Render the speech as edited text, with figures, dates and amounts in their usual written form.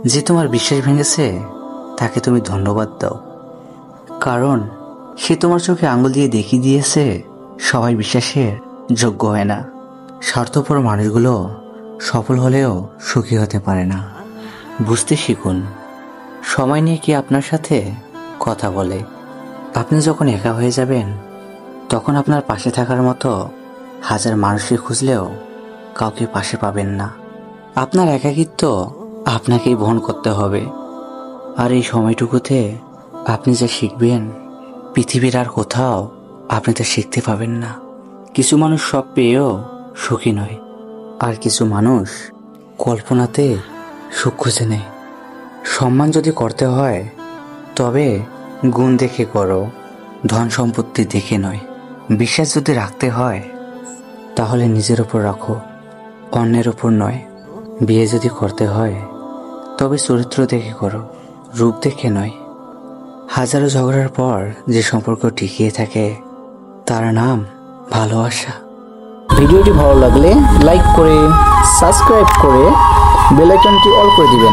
যে তোমার বিশ্বাস ভেঙেছে তাকে তুমি ধন্যবাদ দাও, কারণ সে তোমার চোখে আঙুল দিয়ে দেখিয়ে দিয়েছে সবাই বিশ্বাসের যোগ্য হয় না। স্বার্থপর মানুষগুলো সফল হলেও সুখী হতে পারে না। বুঝতে শিখুন, সময় নিয়ে কি আপনার সাথে কথা বলে। আপনি যখন একা হয়ে যাবেন তখন আপনার পাশে থাকার মতো হাজার মানুষকে খুঁজলেও কাউকে পাশে পাবেন না। আপনার একাকিত্ব আপনাকেই বহন করতে হবে, আর এই সময়টুকুতে আপনি যা শিখবেন পৃথিবীর আর কোথাও আপনি তা শিখতে পাবেন না। কিছু মানুষ সব পেয়েও সুখী নয়, আর কিছু মানুষ কল্পনাতে সুখ খুঁজে নেয়। সম্মান যদি করতে হয় তবে গুণ দেখে করো, ধন সম্পত্তি দেখে নয়। বিশ্বাস যদি রাখতে হয় তাহলে নিজের ওপর রাখো, অন্যের ওপর নয়। বিয়ে যদি করতে হয় তবে চরিত্র দেখে করো, রূপ দেখে নয়। হাজারো ঝগড়ার পর যে সম্পর্ক টিকিয়ে থাকে তার নাম ভালোবাসা। ভিডিওটি ভালো লাগলে লাইক করে, সাবস্ক্রাইব করে বেল আইকনটি অল করে দিবেন।